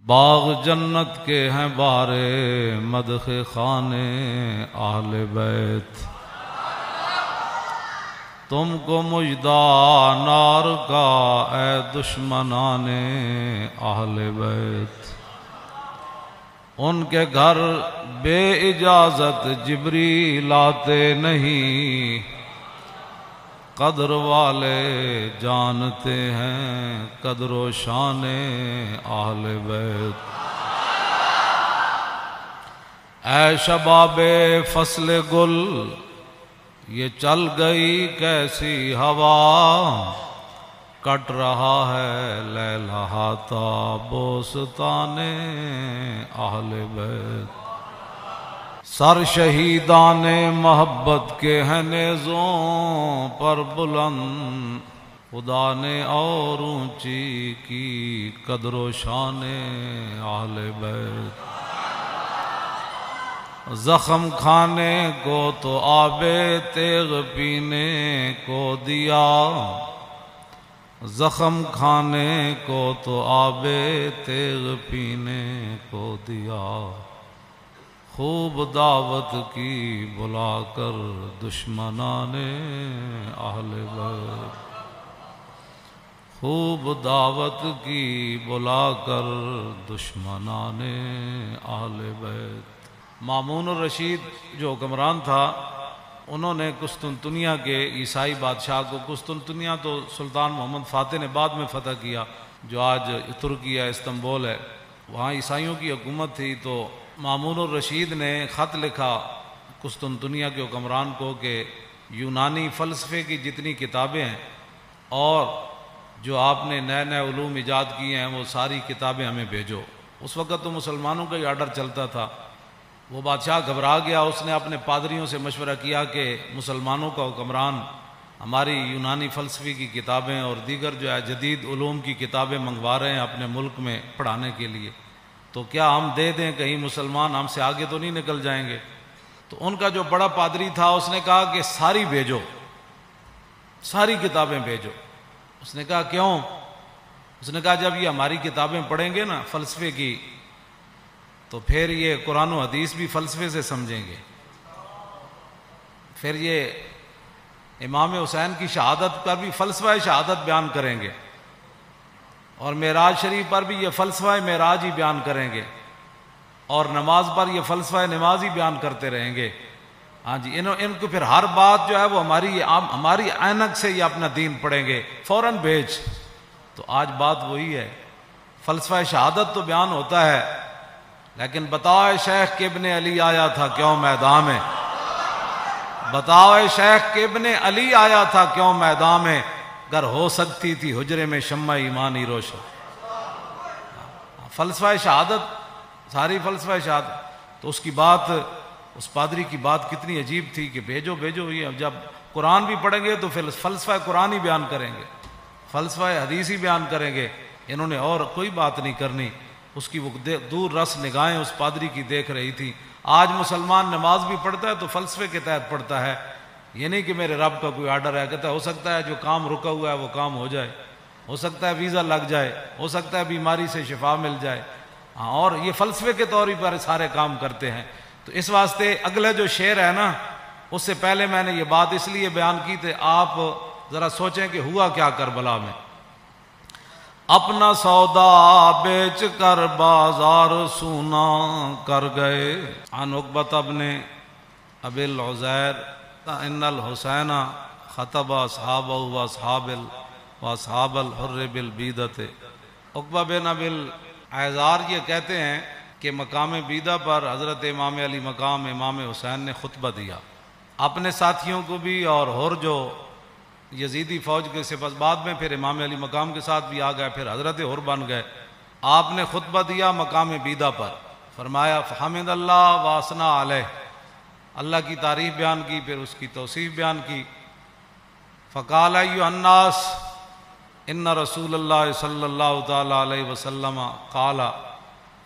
باغ جنت کے ہیں بارے مدح خانے اہل بیت، تم کو مژدہ نار کا اے دشمنان اہل بیت۔ ان کے گھر بے اجازت جبریل آتے نہیں، قدر والے جانتے ہیں قدر و شان اہل بیت۔ اے شباب فصل گل یہ چل گئی کیسی ہوا، کٹ رہا ہے لیلہاتا بوستان اہل بیت۔ سر شہیدان محبت کے ہیں نیزوں پر بلند، خدا نے اور اونچی کی قدر و شان اہل بیت۔ زخم کھانے کو تو آب تیغ پینے کو دیا، زخم کھانے کو تو آب تیغ پینے کو دیا، خوب دعوت کی بلا کر دشمنان اہل بیت، خوب دعوت کی بلا کر دشمنان اہل بیت۔ مامون الرشید جو حکمران تھا، انہوں نے قسطنطنیہ کے عیسائی بادشاہ کو، قسطنطنیہ تو سلطان محمد فاتح نے بعد میں فتح کیا، جو آج ترکی ہے، استنبول ہے، وہاں عیسائیوں کی حکومت تھی، تو مامون الرشید نے خط لکھا قسطنطنیہ کے حکمران کو کہ یونانی فلسفے کی جتنی کتابیں ہیں اور جو آپ نے نئے نئے علوم ایجاد کیے ہیں وہ ساری کتابیں ہمیں بھیجو۔ اس وقت تو مسلمانوں کا ہی آرڈر چلتا تھا۔ وہ بادشاہ گھبرا گیا، اس نے اپنے پادریوں سے مشورہ کیا کہ مسلمانوں کا حکمران ہماری یونانی فلسفے کی کتابیں اور دیگر جو ہے جدید علوم کی کتابیں منگوا رہے ہیں اپنے ملک میں پڑھانے کے لیے، تو کیا ہم دے دیں، کہیں مسلمان ہم سے آگے تو نہیں نکل جائیں گے؟ تو ان کا جو بڑا پادری تھا اس نے کہا کہ ساری بھیجو، ساری کتابیں بھیجو۔ اس نے کہا کیوں؟ اس نے کہا جب یہ ہماری کتابیں پڑھیں گے نا فلسفے کی، تو پھر یہ قرآن و حدیث بھی فلسفے سے سمجھیں گے، پھر یہ امام حسین کی شہادت پر بھی فلسفہ شہادت بیان کریں گے، اور معراج شریف پر بھی یہ فلسفہ معراج ہی بیان کریں گے، اور نماز پر یہ فلسفہ نماز ہی بیان کرتے رہیں گے۔ ہاں جی، ان کو پھر ہر بات جو ہے وہ ہماری عینک سے یہ اپنا دین پڑھیں گے، فوراً بھیج۔ تو آج بات وہی ہے، فلسفہ شہادت تو بیان ہوتا ہے، لیکن بتاؤ شیخ کہ ابن علی آیا تھا کیوں میدان میں، بتاؤ شیخ کہ ابن علی آیا تھا کیوں میدان میں، گر ہو سکتی تھی حجرے میں شمع ایمانی روشن۔ فلسفہ شہادت، ساری فلسفہ شہادت۔ تو اس کی بات، اس پادری کی بات کتنی عجیب تھی کہ بھیجو بھیجو، یہ جب قرآن بھی پڑھیں گے تو پھر فلسفہ قرآن ہی بیان کریں گے، فلسفہ حدیث ہی بیان کریں گے، انہوں نے اور کوئی بات نہیں کرنی۔ اس کی وہ دور رس نگاہیں اس پادری کی دیکھ رہی تھی۔ آج مسلمان نماز بھی پڑھتا ہے تو فلسفے کے تحت پڑھتا ہے، یہ نہیں کہ میرے رب کا کوئی آرڈر ہے، کہتا ہے ہو سکتا ہے جو کام رکا ہوا ہے وہ کام ہو جائے، ہو سکتا ہے ویزا لگ جائے، ہو سکتا ہے بیماری سے شفا مل جائے، اور یہ فلسفے کے طور پر سارے کام کرتے ہیں۔ تو اس واسطے اگلا جو شعر ہے نا، اس سے پہلے میں نے یہ بات اس لیے بیان کی تھی، آپ ذرا سوچیں کہ ہوا کیا کربلا میں۔ اپنا سودا بیچ کر بازار سونا کر گئے، عن عقبۃ بن ابی العزیر ان الحسین خطب اصحابہ واصحاب الحر بالبیدۃ۔ عقبہ بن ابی العزیر یہ کہتے ہیں کہ مقام بیدہ پر حضرت امام علی مقام امام حسین نے خطبہ دیا، اپنے ساتھیوں کو بھی، اور حر جو یزیدی فوج کے سپاہ، بعد میں پھر امام علی مقام کے ساتھ بھی آ گئے، پھر حضرت حر بن گئے۔ آپ نے خطبہ دیا مقام بیدہ پر، فرمایا فحمد اللہ واسنا علیہ، اللہ کی تعریف بیان کی، پھر اس کی توصیف بیان کی۔ فقال ایھا الناس ان رسول اللہ صلی اللہ تعالی علیہ وسلم قال،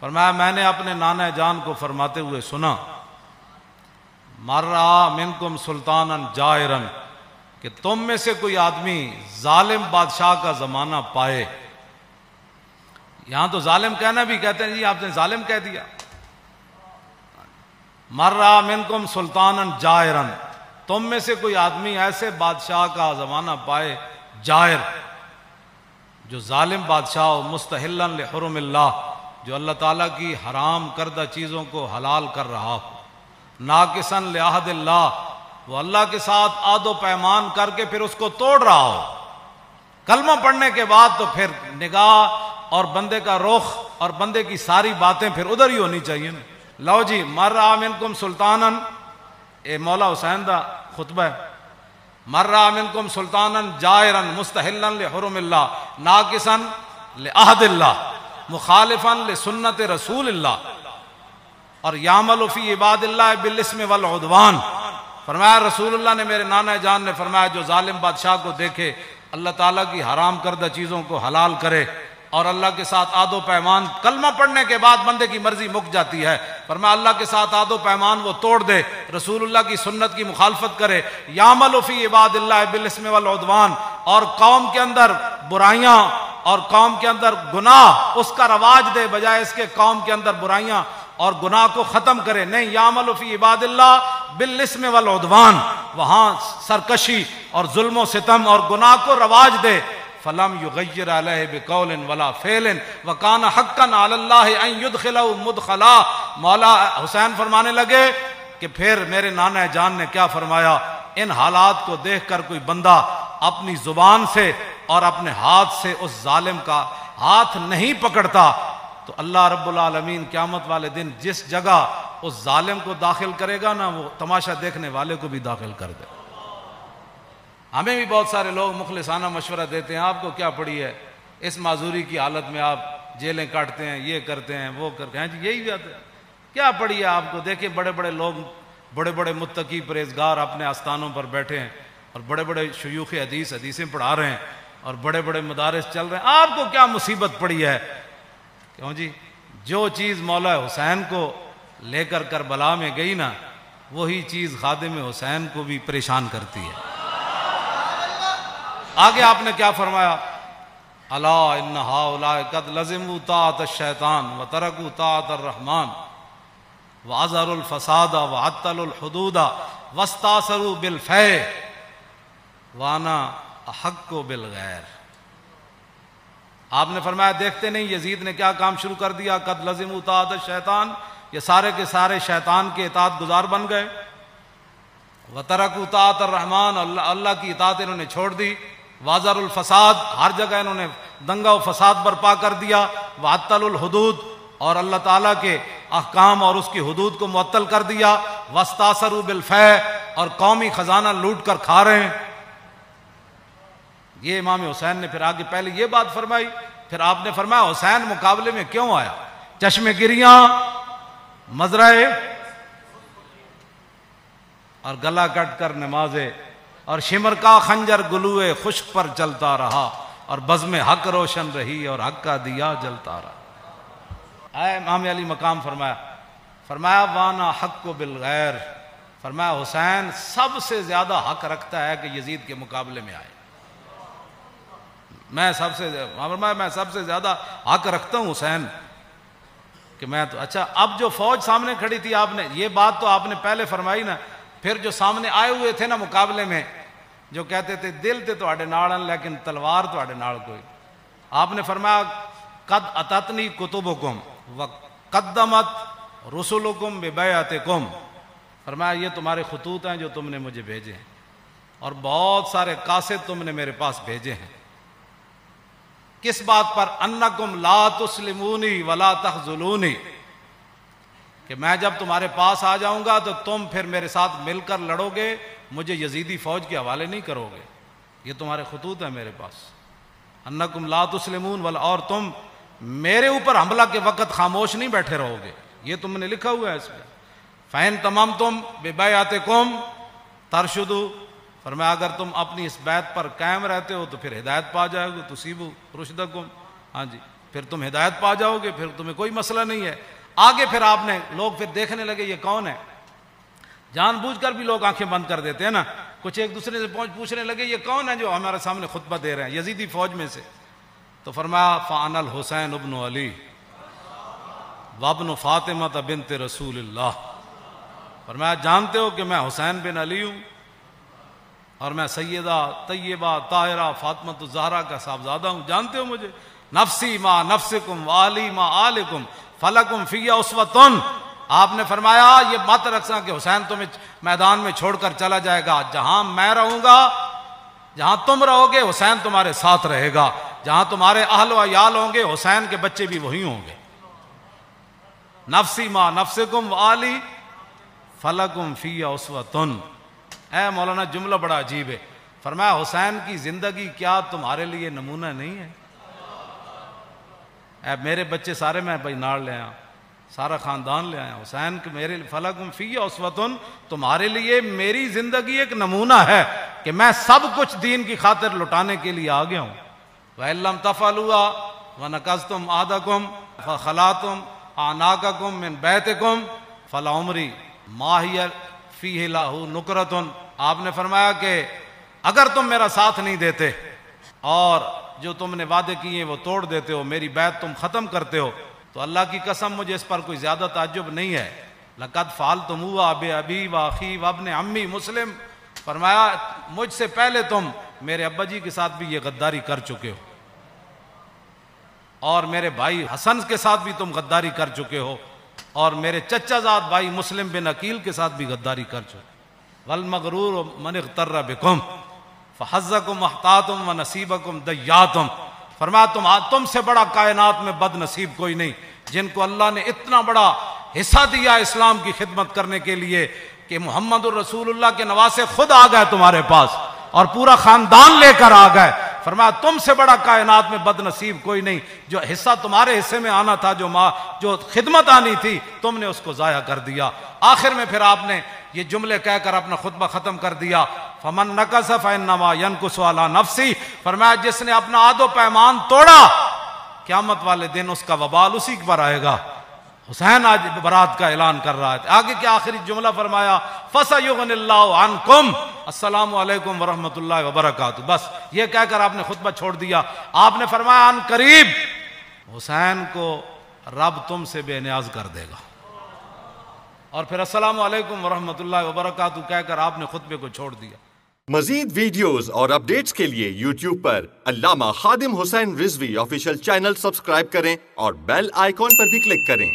فرمایا میں نے اپنے نانا جان کو فرماتے ہوئے سنا، مر رہا منکم سلطانا جائرا، کہ تم میں سے کوئی آدمی ظالم بادشاہ کا زمانہ پائے، یہاں تو ظالم کہنا بھی کہتے ہیں جی آپ نے ظالم کہہ دیا. مرّا منکم سلطانا جائرا، تم میں سے کوئی آدمی ایسے بادشاہ کا زمانہ پائے جائر، جو ظالم بادشاہ ہو، مستحلا لحرم اللہ، جو اللہ تعالیٰ کی حرام کردہ چیزوں کو حلال کر رہا ہو، ناقصا لعہد اللہ، وہ اللہ کے ساتھ عہد و پیمان کر کے پھر اس کو توڑ رہا ہو. کلمہ پڑھنے کے بعد تو پھر نگاہ اور بندے کا رخ اور بندے کی ساری باتیں پھر ادھر ہی ہونی چاہیے نا. لو جی، مرّا منکم سلطانا، اے مولا حسین دا خطبہ ہے. مرّا منکم سلطانا جائرا مستحلا لحرم اللہ ناقصا لعہد اللہ مخالفا لسنت رسول اللہ، اور یعمل فی عباد اللہ بالاسم والعدوان. فرمایا رسول اللہ نے، میرے نانا جان نے فرمایا، جو ظالم بادشاہ کو دیکھے اللہ تعالیٰ کی حرام کردہ چیزوں کو حلال کرے اور اللہ کے ساتھ عہد و پیمان، کلمہ پڑھنے کے بعد بندے کی مرضی مک جاتی ہے، فرمایا اللہ کے ساتھ عہد و پیمان وہ توڑ دے، رسول اللہ کی سنت کی مخالفت کرے، یعمل فی عباد اللہ بالاسم والعدوان، اور قوم کے اندر برائیاں اور قوم کے اندر گناہ اس کا رواج دے، بجائے اس کے قوم کے اندر برائیاں اور گناہ کو ختم کرے. نہیں، یعمل فی عباد اللہ بالاسم والعدوان، وہاں سرکشی اور ظلم و ستم اور گناہ کو رواج دے. فلم یغیر علیہ بقول ولا فعل وکان حقا علی اللہ ان یدخلہ مدخلا. مولا حسین فرمانے لگے کہ پھر میرے نانا جان نے کیا فرمایا، ان حالات کو دیکھ کر کوئی بندہ اپنی زبان سے اور اپنے ہاتھ سے اس ظالم کا ہاتھ نہیں پکڑتا تو اللہ رب العالمین قیامت والے دن جس جگہ اس ظالم کو داخل کرے گا نا، وہ تماشا دیکھنے والے کو بھی داخل کر دے. ہمیں بھی بہت سارے لوگ مخلصانہ مشورہ دیتے ہیں، آپ کو کیا پڑی ہے، اس معذوری کی حالت میں آپ جیلیں کاٹتے ہیں، یہ کرتے ہیں، وہ کرتے ہیں، جی یہی بات ہے، کیا پڑی ہے آپ کو. دیکھیں بڑے بڑے لوگ، بڑے بڑے متقی پرہیزگار اپنے آستانوں پر بیٹھے ہیں، اور بڑے بڑے شیوخ حدیثیں پڑھا رہے ہیں، اور بڑے بڑے مدارس چل رہے ہیں. آپ کو کیا مصیبت پڑی ہے؟ کیوں جی، جو چیز مولا حسین کو لے کر کربلا میں گئی نا، وہی چیز خادم حسین کو بھی پریشان کرتی ہے. آگے آپ نے کیا فرمایا، الا ان ہؤلاء قد لزموا طاعۃ الشیطان وترکوا طاعۃ الرحمن واظہروا الفساد وعطلوا الحدود واستاثروا بالفیء وانا احق بالغیر. آپ نے فرمایا دیکھتے نہیں یزید نے کیا کام شروع کر دیا، قد لزموا طاعۃ الشیطان، یہ سارے کے سارے شیطان کے اطاعت گزار بن گئے، وترکوا طاعۃ الرحمن، اللہ کی اطاعت انہوں نے چھوڑ دی، واظہروا الفساد، ہر جگہ انہوں نے دنگا و فساد برپا کر دیا، وعطلوا الحدود، اور اللہ تعالیٰ کے احکام اور اس کی حدود کو معطل کر دیا، واستاثروا بالفیء، اور قومی خزانہ لوٹ کر کھا رہے ہیں. یہ امام حسین نے پھر آگے پہلے یہ بات فرمائی، پھر آپ نے فرمایا حسین مقابلے میں کیوں آیا، چشم گریاں، مزرعے اور گلا کٹ کر نمازے، اور شمر کا خنجر گلوئے خشک پر چلتا رہا، اور بزم حق روشن رہی اور حق کا دیا جلتا رہا. اے امام علی مقام فرمایا وانا حق بالغیر، فرمایا حسین سب سے زیادہ حق رکھتا ہے کہ یزید کے مقابلے میں آئے. میں سب سے زیادہ حق رکھتا ہوں حسین کہ میں تو. اچھا، اب جو فوج سامنے کھڑی تھی، آپ نے یہ بات تو آپ نے پہلے فرمائی نا، پھر جو سامنے آئے ہوئے تھے نا مقابلے میں، جو کہتے تھے دل تے تواڈے نال لیکن تلوار تواڈے نال کوئی، آپ نے فرمایا قد اتتنی کتبکم وقدمت رسلکم ببیعتکم، فرمایا یہ تمہارے خطوط ہیں جو تم نے مجھے بھیجے ہیں، اور بہت سارے قاصد تم نے میرے پاس بھیجے ہیں. کس بات پر؟ انکم لا تسلمونی ولا تخذلونی، کہ میں جب تمہارے پاس آ جاؤں گا تو تم پھر میرے ساتھ مل کر لڑو گے، مجھے یزیدی فوج کے حوالے نہیں کرو گے. یہ تمہارے خطوط ہیں میرے پاس، انکم لا تسلمون ولا، اور تم میرے اوپر حملہ کے وقت خاموش نہیں بیٹھے رہو گے، یہ تم نے لکھا ہوا ہے اس میں. فین تمام تم ببیعتکم ترشدو، فرمایا اگر تم اپنی اس بیعت پر قائم رہتے ہو تو پھر ہدایت پا جاؤ گے، تصیبو رشدکم، ہاں جی، پھر تم ہدایت پا جاؤ گے، پھر تمہیں کوئی مسئلہ نہیں ہے. آگے پھر آپ نے لوگ پھر دیکھنے لگے یہ کون ہے، جان بوجھ کر بھی لوگ آنکھیں بند کر دیتے ہیں نا، کچھ ایک دوسرے سے پوچھنے لگے یہ کون ہے جو ہمارے سامنے خطبہ دے رہے ہیں یزیدی فوج میں سے. تو فرمایا فَأَنَا الْحُسَيْنُ ابْنُ عَلِي وَابْنُ فَاطِمَةَ بِنْتِ رسول اللہ. فرمایا جانتے ہو کہ میں حسین بن علی ہوں اور میں سیدہ طیبہ طاہرہ فاطمہ الزہرا کا صاحبزادہ ہوں. جانتے ہو مجھے؟ نفسی ما نفسکم والی ما آلکم فلکم فی اسوۃ. آپ نے فرمایا یہ مت رکھنا کہ حسین تمہیں میدان میں چھوڑ کر چلا جائے گا. جہاں میں رہوں گا، جہاں تم رہو گے، حسین تمہارے ساتھ رہے گا. جہاں تمہارے اہل و عیال ہوں گے، حسین کے بچے بھی وہی ہوں گے. نفسی ما نفسکم والی فلکم فی اسوۃ. اے مولانا جملہ بڑا عجیب ہے. فرمایا حسین کی زندگی کیا تمہارے لیے نمونہ نہیں ہے؟ اے میرے بچے سارے میں بھائی ناڑ لے آیا، سارا خاندان لے آیا. حسین کے میرے فلکم فی اسوۃ، تمہارے لیے میری زندگی ایک نمونہ ہے کہ میں سب کچھ دین کی خاطر لٹانے کے لیے آ گیا ہوں. وَإِن لَّمْ تَفْعَلُوا وَنَكَثْتُمْ عَهْدَكُمْ فَخَلَعْتُمْ أَعْنَاقَكُمْ مِنْ بَيْتِكُمْ فَلَعُمْرِي مَا هِيَ فِيهِ لَهُ نُكْرَةٌ. آپ نے فرمایا کہ اگر تم میرا ساتھ نہیں دیتے اور جو تم نے وعدے کیے وہ توڑ دیتے ہو، میری بیعت تم ختم کرتے ہو، تو اللہ کی قسم مجھے اس پر کوئی زیادہ تعجب نہیں ہے. لَقَدْ فَعَلْتُمُوهَا بِأَبِي وَأَخِي وَابْنِ عَمِّي مسلم. فرمایا مجھ سے پہلے تم میرے ابا جی کے ساتھ بھی یہ غداری کر چکے ہو، اور میرے بھائی حسن کے ساتھ بھی تم غداری کر چکے ہو، اور میرے چچا زاد بھائی مسلم بن عقیل کے ساتھ بھی غداری کر چکے. وَالْمَغْرُورُ مَنِ اغْتَرَّ بِكُمْ فَحَظَّكُمْ أَحْطَاطُمْ وَنَصِيبَكُمْ دَيَّاتُمْ. فرمایا تم سے بڑا کائنات میں بد نصیب کوئی نہیں، جن کو اللہ نے اتنا بڑا حصہ دیا اسلام کی خدمت کرنے کے لیے کہ محمد الرسول اللہ کے نواسے خود آ گئے تمہارے پاس اور پورا خاندان لے کر آ گئے. فرمایا تم سے بڑا کائنات میں بد نصیب کوئی نہیں. جو حصہ تمہارے حصے میں آنا تھا، جو خدمت آنی تھی، تم نے اس کو ضائع کر دیا. آخر میں پھر آپ نے یہ جملے کہہ کر اپنا خطبہ ختم کر دیا. فمن نکث فانما ينکث علی نفسی. فرمایا جس نے اپنا عہد و پیمان توڑا، قیامت والے دن اس کا وبال اسی پر آئے گا. حسین آج برات کا اعلان کر رہا ہے. آگے کیا آخری جملہ فرمایا؟ فَسَيُغْنِ اللَّهُ عَنْكُمْ السلام علیکم ورحمۃ اللہ وبرکاتہ. بس یہ کہہ کر آپ نے خطبہ چھوڑ دیا. آپ نے فرمایا ان قریب حسین کو رب تم سے بے نیاز کر دے گا. اور پھر السلام علیکم ورحمۃ اللہ وبرکاتہ کہہ کر آپ نے خطبے کو چھوڑ دیا. مزید ویڈیوز اور اپڈیٹس کے لیے یوٹیوب پر علامہ Khadim Hussain Rizvi official channel subscribe کریں اور بیل آئیکن پر بھی کلک کریں.